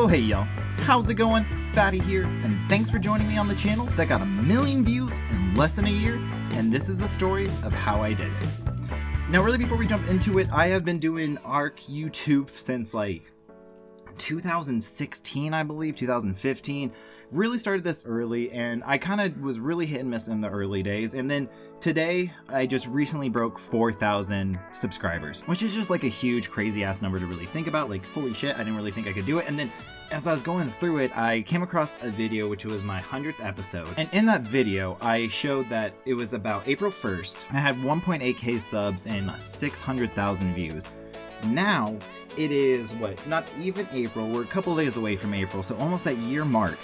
hey y'all, how's it going? Fatty here, and thanks for joining me on the channel that got 1 million views in less than a year, and this is a story of how I did it. Now really before we jump into it, I have been doing ARC YouTube since like 2016, I believe, 2015. Really started this early, and I kind of was really hit and miss in the early days, and then today I just recently broke 4,000 subscribers, which is just like a huge crazy ass number to really think about. Like, holy shit, I didn't really think I could do it. And then as I was going through it, I came across a video which was my 100th episode, and in that video I showed that it was about April 1st. I had 1.8k subs and 600,000 views. Now it is what, not even April, we're a couple days away from April, so almost that year mark,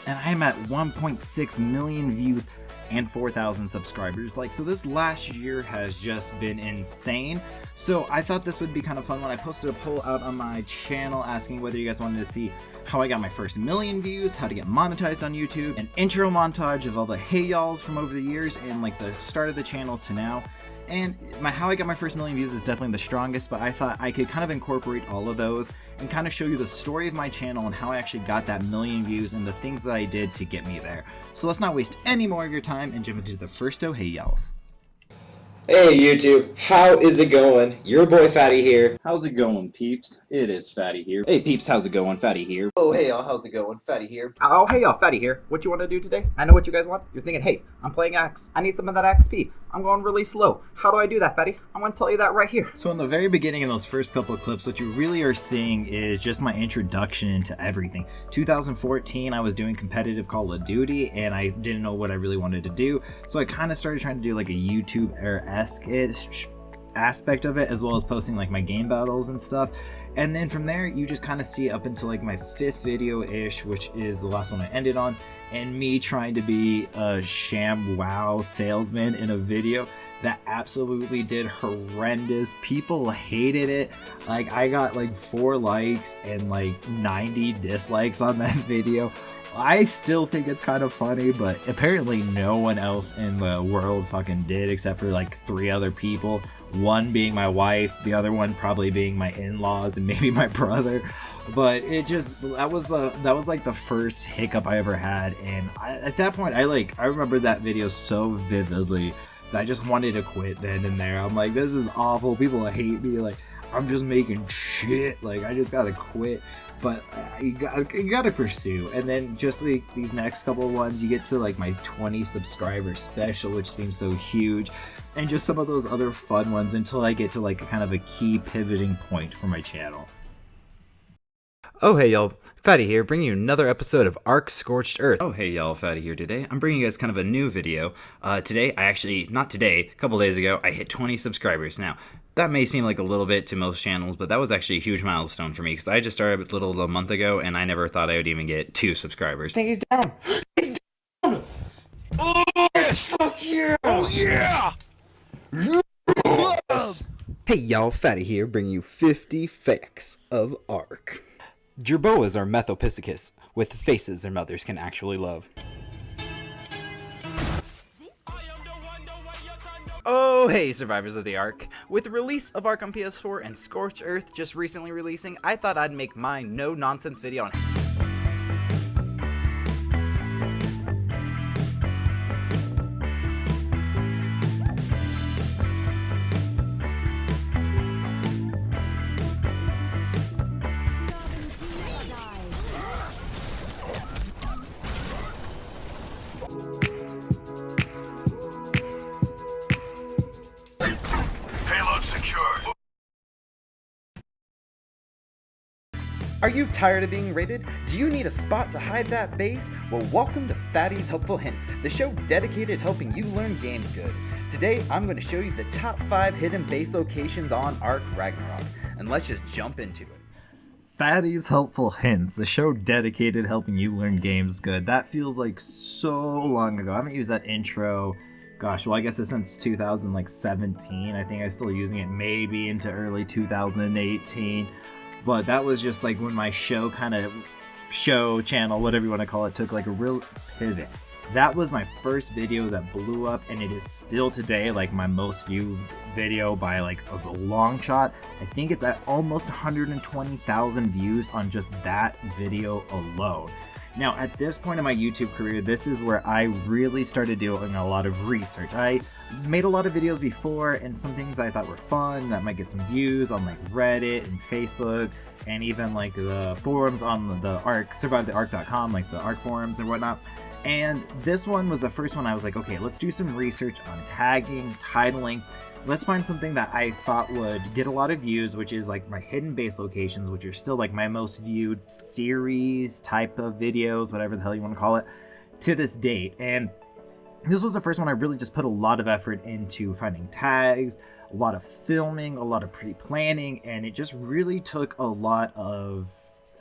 and I'm at 1.6 million views and 4,000 subscribers. Like, so this last year has just been insane. So I thought this would be kind of fun when I posted a poll out on my channel asking whether you guys wanted to see how I got my first 1 million views, how to get monetized on YouTube, an intro montage of all the hey y'alls from over the years and like the start of the channel to now. And how I got my first 1 million views is definitely the strongest, but I thought I could kind of incorporate all of those and kind of show you the story of my channel and how I actually got that 1 million views and the things that I did to get me there. So let's not waste any more of your time and jump into the first hey y'alls. Hey YouTube, how is it going? Your boy Fatty here. How's it going, peeps? It is Fatty here. Hey peeps, how's it going? Fatty here. Oh hey y'all, how's it going? Fatty here. Oh, hey y'all, Fatty here. What you want to do today? I know what you guys want. You're thinking, hey, I'm playing Axe. I need some of that XP. I'm going really slow. How do I do that, Fatty? I'm going to tell you that right here. So in the very beginning, in those first couple of clips, what you really are seeing is just my introduction to everything. 2014, I was doing competitive Call of Duty, and I didn't know what I really wanted to do, so I kind of started trying to do like a YouTube-esque aspect of it, as well as posting like my game battles and stuff. And then from there you just kind of see up until like my 5th video ish, which is the last one I ended on, and me trying to be a sham wow salesman in a video that absolutely did horrendous. People hated it. Like, I got like 4 likes and like 90 dislikes on that video. I still think it's kind of funny, but apparently no one else in the world fucking did, except for like 3 other people. One being my wife, the other one probably being my in-laws, and maybe my brother. But it just, that was like the first hiccup I ever had, and at that point I remember that video so vividly that I just wanted to quit then and there. I'm like, this is awful. People hate me. Like, I'm just making shit. Like, I just gotta quit. But you gotta pursue. And then just like these next couple of ones, you get to like my 20 subscriber special, which seems so huge, and just some of those other fun ones until I get to like a kind of a key pivoting point for my channel. Oh, hey y'all, Fatty here, bringing you another episode of ARC Scorched Earth. Oh hey y'all, Fatty here today. I'm bringing you guys kind of a new video. Today, a couple days ago, I hit 20 subscribers. Now, that may seem like a little bit to most channels, but that was actually a huge milestone for me because I just started a little a month ago, and I never thought I would even get 2 subscribers. I think he's down. He's down! Oh fuck yeah! Oh yeah! Yes! Hey y'all, Fatty here, bringing you 50 facts of ARC. Jerboas are Methopiscus, with faces their mothers can actually love. Oh hey survivors of the ARC. With the release of ARC on PS4 and Scorched Earth just recently releasing, I thought I'd make my no nonsense video on Are you tired of being raided? Do you need a spot to hide that base? Well, welcome to Fatty's Helpful Hints, the show dedicated to helping you learn games good. Today, I'm going to show you the top 5 hidden base locations on ARC Ragnarok, and let's just jump into it. Fatty's Helpful Hints, the show dedicated to helping you learn games good. That feels like so long ago. I haven't used that intro, gosh, well I guess it's since 2017. I think I'm still using it maybe into early 2018. But that was just like when my show channel, whatever you want to call it, took like a real pivot. That was my first video that blew up, and it is still today like my most viewed video by like a long shot. I think it's at almost 120,000 views on just that video alone. Now, at this point in my YouTube career, this is where I really started doing a lot of research. I made a lot of videos before, and some things I thought were fun that might get some views on like Reddit and Facebook, and even like the forums on the Ark, survivetheark.com, like the Ark forums and whatnot. And this one was the first one I was like, okay, let's do some research on tagging, titling. Let's find something that I thought would get a lot of views, which is like my hidden base locations, which are still like my most viewed series type of videos, whatever the hell you want to call it, to this date. And this was the first one I really just put a lot of effort into finding tags, a lot of filming, a lot of pre-planning, and it just really took a lot of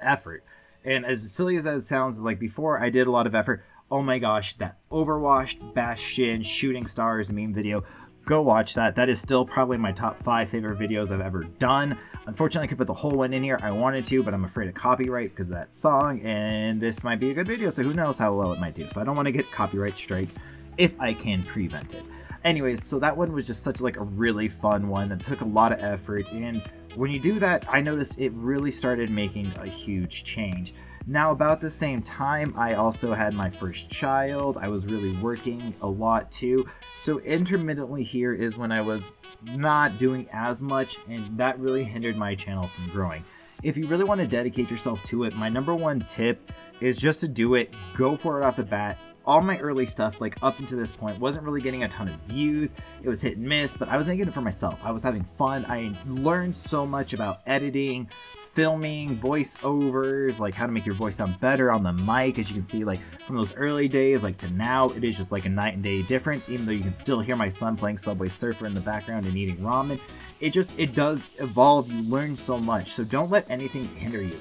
effort. And as silly as that sounds, like before I did a lot of effort, oh my gosh, that Overwatch, Bastion, Shooting Stars meme video, go watch that. That is still probably my top 5 favorite videos I've ever done. Unfortunately, I could put the whole one in here. I wanted to, but I'm afraid of copyright because of that song, and this might be a good video, so who knows how well it might do. So I don't want to get copyright strike if I can prevent it. Anyways, so that one was just such like a really fun one that took a lot of effort, and when you do that, I noticed it really started making a huge change. Now, about the same time, I also had my first child. I was really working a lot too. So intermittently here is when I was not doing as much, and that really hindered my channel from growing. If you really want to dedicate yourself to it, my number one tip is just to do it. Go for it off the bat. All my early stuff, like up until this point, wasn't really getting a ton of views. It was hit and miss, but I was making it for myself. I was having fun. I learned so much about editing, filming, voiceovers, like how to make your voice sound better on the mic. As you can see, like from those early days, like to now, it is just like a night and day difference. Even though you can still hear my son playing Subway Surfer in the background and eating ramen, it does evolve. You learn so much. So don't let anything hinder you.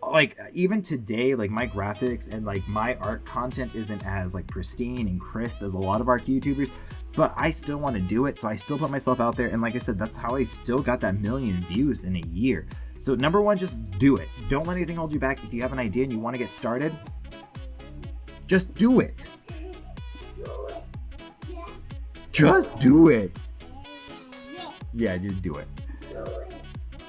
Like even today, like my graphics and like my art content isn't as like pristine and crisp as a lot of our YouTubers, but I still want to do it. So I still put myself out there, and like I said, that's how I still got that 1 million views in a year. So number one, just do it. Don't let anything hold you back. If you have an idea and you want to get started, just do it. Just do it. Yeah, just do it.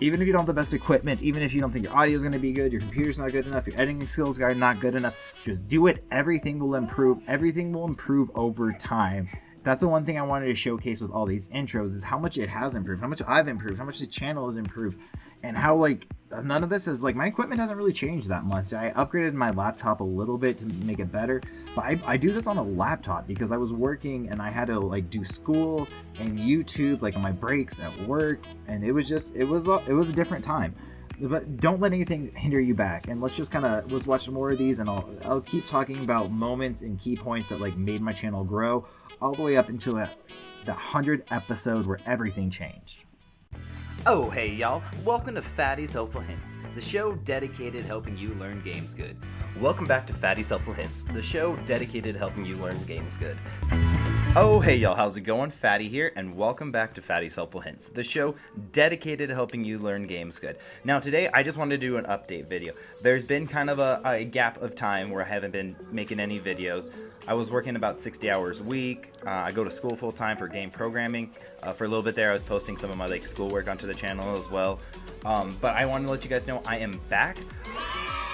Even if you don't have the best equipment, even if you don't think your audio is going to be good, your computer's not good enough, your editing skills are not good enough, just do it. Everything will improve. Everything will improve over time. That's the one thing I wanted to showcase with all these intros, is how much it has improved, how much I've improved, how much the channel has improved, and how like none of this is like my equipment hasn't really changed that much. I upgraded my laptop a little bit to make it better, but I do this on a laptop because I was working and I had to like do school and YouTube like on my breaks at work, and it was a different time. But don't let anything hinder you back, and let's watch more of these, and I'll keep talking about moments and key points that like made my channel grow all the way up until that 100th episode where everything changed. Oh, hey y'all, welcome to Fatty's Helpful Hints, the show dedicated to helping you learn games good. Welcome back to Fatty's Helpful Hints, the show dedicated to helping you learn games good. Oh, hey y'all, how's it going? Fatty here, and welcome back to Fatty's Helpful Hints, the show dedicated to helping you learn games good. Now today, I just wanted to do an update video. There's been kind of a gap of time where I haven't been making any videos. I was working about 60 hours a week. I go to school full time for game programming. For a little bit there, I was posting some of my like schoolwork onto the channel as well. But I wanted to let you guys know I am back.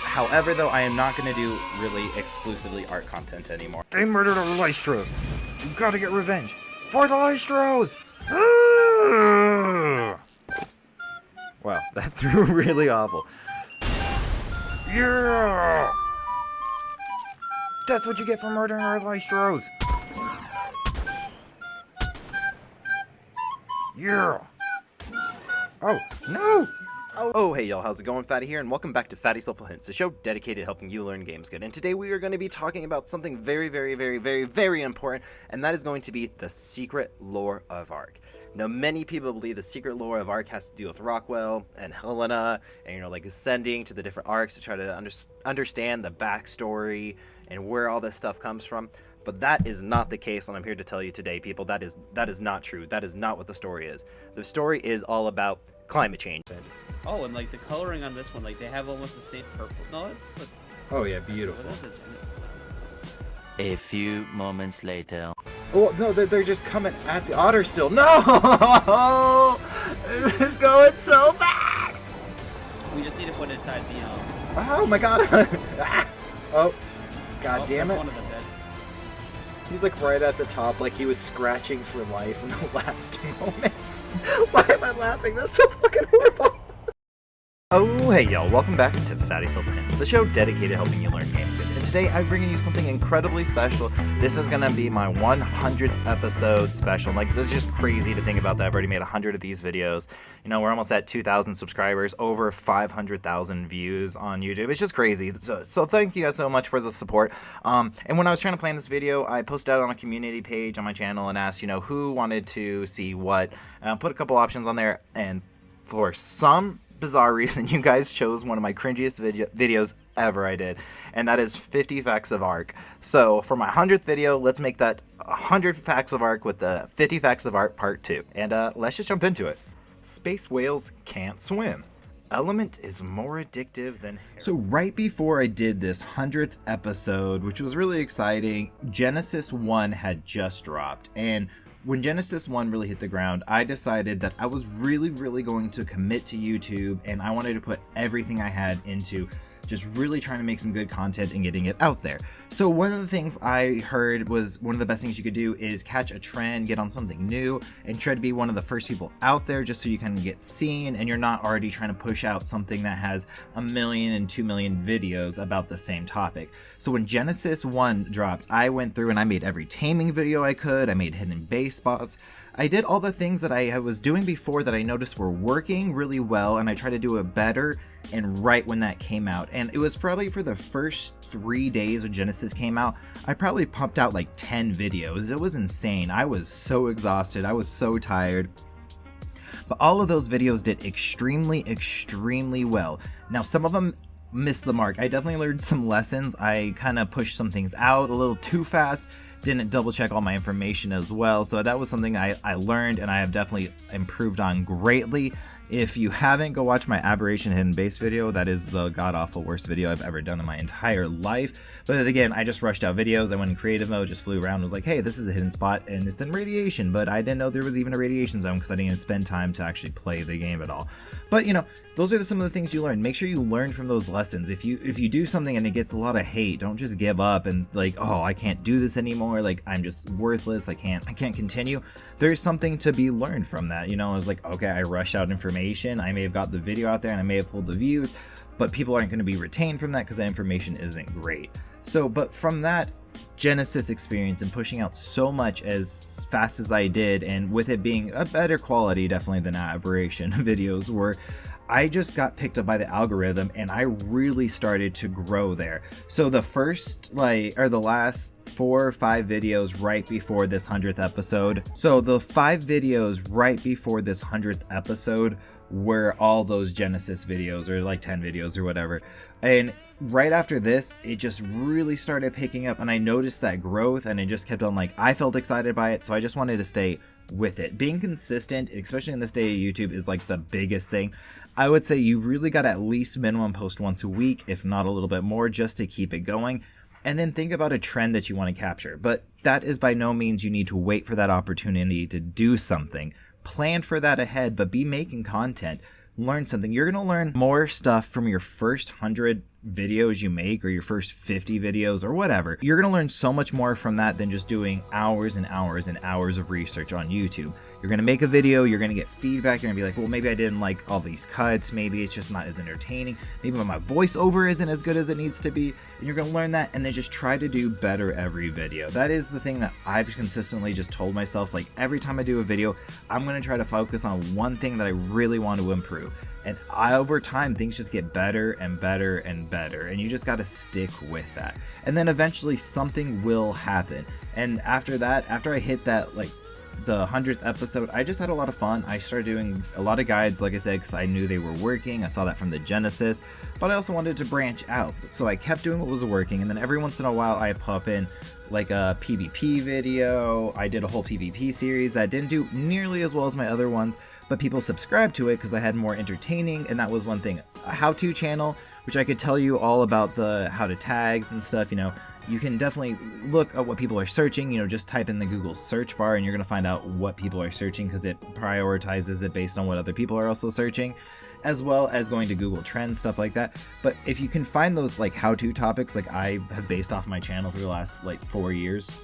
However, though, I am not going to do really exclusively art content anymore. They murdered our Lystros. We've got to get revenge for the Lystros. Wow, that threw really awful. Yeah. That's what you get for murdering our Lystros. Yeah. Oh, no. Oh, hey y'all, how's it going? Fatty here, and welcome back to Fatty's Helpful Hints, a show dedicated to helping you learn games good. And today we are going to be talking about something very, very, very, very, very important, and that is going to be the secret lore of Ark. Now, many people believe the secret lore of Ark has to do with Rockwell and Helena, and like ascending to the different arcs to try to understand the backstory and where all this stuff comes from. But that is not the case, and I'm here to tell you today, people, that is not true. That is not what the story is. The story is all about climate change. Oh, and like the coloring on this one, like they have almost the same purple. No, it's Oh yeah, beautiful. what is it? A few moments later. Oh, no, they're just coming at the otter still. No! This is going so bad! We just need to put it inside the, Oh my god! Ah! Oh, god damn that's it. one of them dead. He's like right at the top, like he was scratching for life in the last moments. Why am I laughing? That's so fucking horrible. Oh, hey y'all, welcome back to Fatty Silver Hints, the show dedicated to helping you learn games good. And today I'm bringing you something incredibly special. This is gonna be my 100th episode special. Like, this is just crazy to think about that. I've already made 100 of these videos. You know, we're almost at 2,000 subscribers, over 500,000 views on YouTube. It's just crazy. So thank you guys so much for the support. And when I was trying to plan this video, I posted out on a community page on my channel and asked, you know, who wanted to see what. Put a couple options on there, and for some bizarre reason, you guys chose one of my cringiest videos ever I did, and that is 50 Facts of Ark. So for my 100th video, let's make that 100 Facts of Ark with the 50 Facts of Ark part 2. And let's just jump into it. Space whales can't swim. Element is more addictive than... So right before I did this 100th episode, which was really exciting, Genesis 1 had just dropped, and when Genesis 1 really hit the ground, I decided that I was really going to commit to YouTube, and I wanted to put everything I had into just really trying to make some good content and getting it out there. So one of the things I heard was one of the best things you could do is catch a trend, get on something new, and try to be one of the first people out there just so you can get seen and you're not already trying to push out something that has 1 million and 2 million videos about the same topic. So when Genesis 1 dropped, I went through and I made every taming video I could. I made hidden base spots. I did all the things that I was doing before that I noticed were working really well, and I tried to do it better and right when that came out. And it was probably for the first 3 days when Genesis came out, I probably pumped out like 10 videos. It was insane. I was so exhausted. I was so tired. But all of those videos did extremely well. Now, some of them missed the mark. I definitely learned some lessons. I kind of pushed some things out a little too fast, didn't double check all my information as well. So that was something I learned, and I have definitely improved on greatly. If you haven't, go watch my Aberration Hidden Base video. That is the god-awful worst video I've ever done in my entire life. But again, I just rushed out videos. I went in creative mode, just flew around, was like, hey, this is a hidden spot, and it's in radiation. But I didn't know there was even a radiation zone because I didn't even spend time to actually play the game at all. But, you know, those are some of the things you learn. Make sure you learn from those lessons. If you do something and it gets a lot of hate, don't just give up and like, oh, I can't do this anymore. Like, I'm just worthless. I can't continue. There's something to be learned from that. You know, I was like, okay, I rushed out information. I may have got the video out there and I may have pulled the views, but people aren't going to be retained from that because that information isn't great. So, but from that Genesis experience and pushing out so much as fast as I did, and with it being a better quality definitely than Aberration videos were, I just got picked up by the algorithm and I really started to grow there. So the first the last 4 or 5 videos right before this 100th episode. So the 5 videos right before this 100th episode were all those Genesis videos, or like 10 videos or whatever. And right after this, it just really started picking up and I noticed that growth, and it just kept on, like, I felt excited by it. So I just wanted to stay with it. Being consistent, especially in this day of YouTube, is like the biggest thing. I would say you really got at least minimum post once a week, if not a little bit more, just to keep it going. And then think about a trend that you want to capture. But that is by no means you need to wait for that opportunity to do something. Plan for that ahead, but be making content. Learn something. You're going to learn more stuff from your first 100 videos you make, or your first 50 videos, or whatever. You're going to learn so much more from that than just doing hours and hours and hours of research on YouTube. You're going to make a video, you're going to get feedback, you're going to be like, well, maybe I didn't like all these cuts, maybe it's just not as entertaining, maybe my voiceover isn't as good as it needs to be, and you're going to learn that, and then just try to do better every video. That is the thing that I've consistently just told myself. Like, every time I do a video, I'm going to try to focus on one thing that I really want to improve. And over time, things just get better and better and better, and you just got to stick with that. And then eventually something will happen. And after that, after I hit that, like, the 100th episode, I just had a lot of fun. I started doing a lot of guides, like I said, because I knew they were working. I saw that from the Genesis, but I also wanted to branch out. So I kept doing what was working, and then every once in a while I pop in like a PvP video. I did a whole PvP series that didn't do nearly as well as my other ones, but people subscribed to it because I had more entertaining, and that was one thing. A how-to channel, which I could tell you all about the how to tags and stuff, you know. You can definitely look at what people are searching, you know, just type in the Google search bar and you're going to find out what people are searching because it prioritizes it based on what other people are also searching, as well as going to Google Trends, stuff like that. But if you can find those like how-to topics like I have based off my channel for the last like 4 years,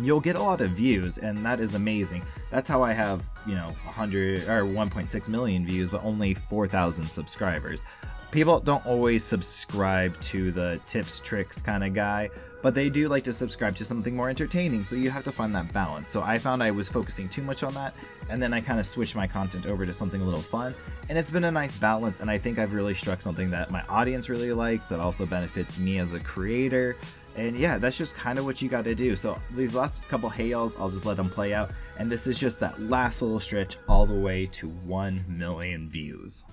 you'll get a lot of views, and that is amazing. That's how I have, you know, 100 or 1.6 million views, but only 4,000 subscribers. People don't always subscribe to the tips, tricks kind of guy, but they do like to subscribe to something more entertaining, so you have to find that balance. So I found I was focusing too much on that, and then I kind of switched my content over to something a little fun, and it's been a nice balance, and I think I've really struck something that my audience really likes, that also benefits me as a creator. And yeah, that's just kind of what you got to do. So these last couple hey y'alls, I'll just let them play out, and this is just that last little stretch all the way to 1 million views.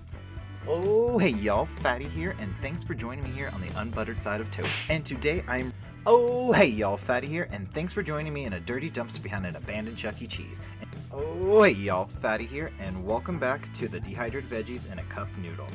Oh, hey y'all, Fatty here, and thanks for joining me here on the unbuttered side of toast. And today I'm... Oh, hey y'all, Fatty here, and thanks for joining me in a dirty dumpster behind an abandoned Chuck E. Cheese. And... Oh, hey y'all, Fatty here, and welcome back to the dehydrated veggies in a cup noodle.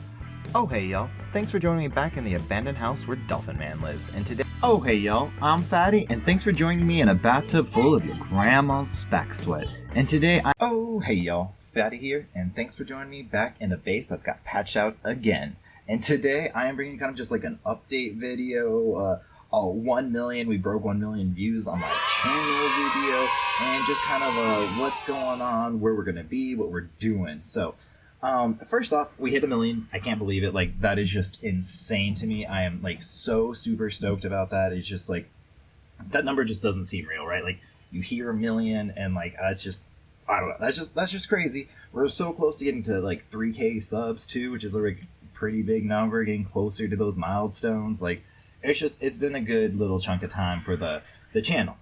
Oh, hey y'all, thanks for joining me back in the abandoned house where Dolphin Man lives, and today... Oh, hey y'all, I'm Fatty, and thanks for joining me in a bathtub full of your grandma's back sweat. And today I... Oh, hey y'all. Fatty here, and thanks for joining me back in a base that's got patched out again. And today I am bringing kind of just like an update video. 1 million, we broke 1 million views on my channel video, and just kind of what's going on, where we're gonna be, what we're doing. So first off, we hit 1 million. I can't believe it. Like, that is just insane to me. I am like so super stoked about that. It's just like, that number just doesn't seem real, right? Like, you hear 1 million and like it's just, I don't know. That's just crazy. We're so close to getting to like 3K subs too, which is a pretty big number. Getting closer to those milestones. Like, it's been a good little chunk of time for the channel.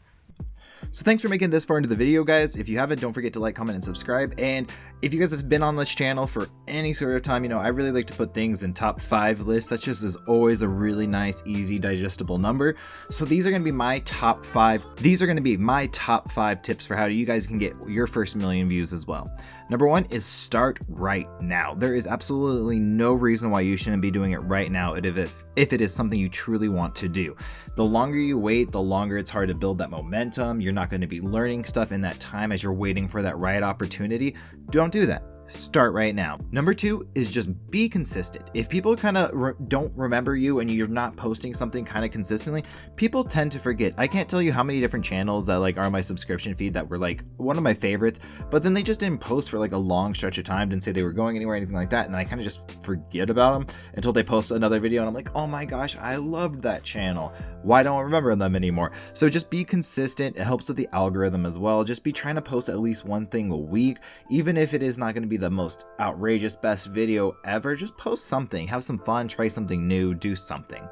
So thanks for making this far into the video, guys. If you haven't, don't forget to like, comment, and subscribe. And if you guys have been on this channel for any sort of time, you know, I really like to put things in top 5 lists. That just is always a really nice, easy, digestible number. So these are going to be my top 5. These are going to be my top 5 tips for how you guys can get your first 1 million views as well. Number 1 is start right now. There is absolutely no reason why you shouldn't be doing it right now if it is something you truly want to do. The longer you wait, the longer it's hard to build that momentum. You're not going to be learning stuff in that time as you're waiting for that right opportunity. Don't do that. Start right now. Number 2 is just be consistent. If people kind of don't remember you and you're not posting something kind of consistently, people tend to forget. I can't tell you how many different channels that like are on my subscription feed that were like one of my favorites, but then they just didn't post for like a long stretch of time, didn't say they were going anywhere, anything like that, and then I kind of just forget about them until they post another video and I'm like, oh my gosh, I loved that channel. Why don't I remember them anymore? So just be consistent. It helps with the algorithm as well. Just be trying to post at least one thing a week, even if it is not going to be the most outrageous best video ever. Just post something, have some fun, try something new, do something.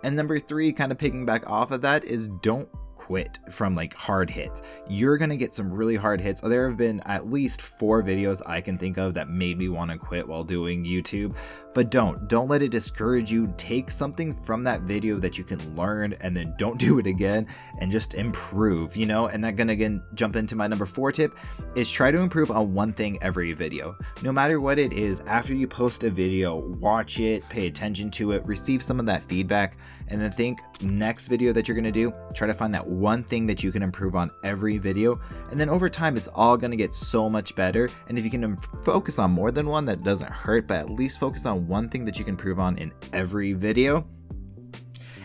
And number 3, kind of picking back off of that, is don't quit from like hard hits. You're gonna get some really hard hits. There have been at least 4 videos I can think of that made me want to quit while doing YouTube, but don't let it discourage you. Take something from that video that you can learn, and then don't do it again, and just improve, you know. And that gonna again jump into my number 4 tip, is try to improve on one thing every video. No matter what it is, after you post a video, watch it, pay attention to it, receive some of that feedback, and then think next video that you're gonna do, try to find that one thing that you can improve on every video, and then over time it's all gonna get so much better. And if you can focus on more than one, that doesn't hurt, but at least focus on one thing that you can improve on in every video.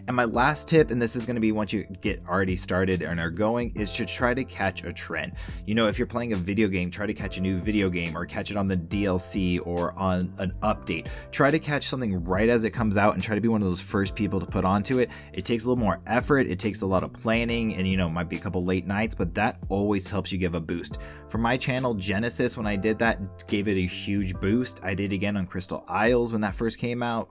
And my last tip, and this is going to be once you get already started and are going, is to try to catch a trend. You know, if you're playing a video game, try to catch a new video game, or catch it on the DLC or on an update. Try to catch something right as it comes out and try to be one of those first people to put onto it. It takes a little more effort, it takes a lot of planning, and you know, might be a couple late nights, but that always helps you give a boost. For my channel, Genesis, when I did that, gave it a huge boost. I did again on Crystal Isles when that first came out,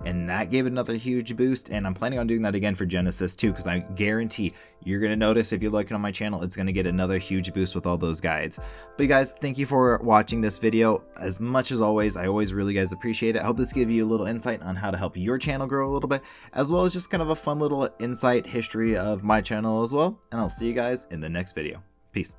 and that gave it another huge boost, and I'm planning on doing that again for Genesis too, because I guarantee you're going to notice if you're looking on my channel, it's going to get another huge boost with all those guides. But you guys, thank you for watching this video. As much as always, I always really guys appreciate it. I hope this gave you a little insight on how to help your channel grow a little bit, as well as just kind of a fun little insight history of my channel as well. And I'll see you guys in the next video. Peace.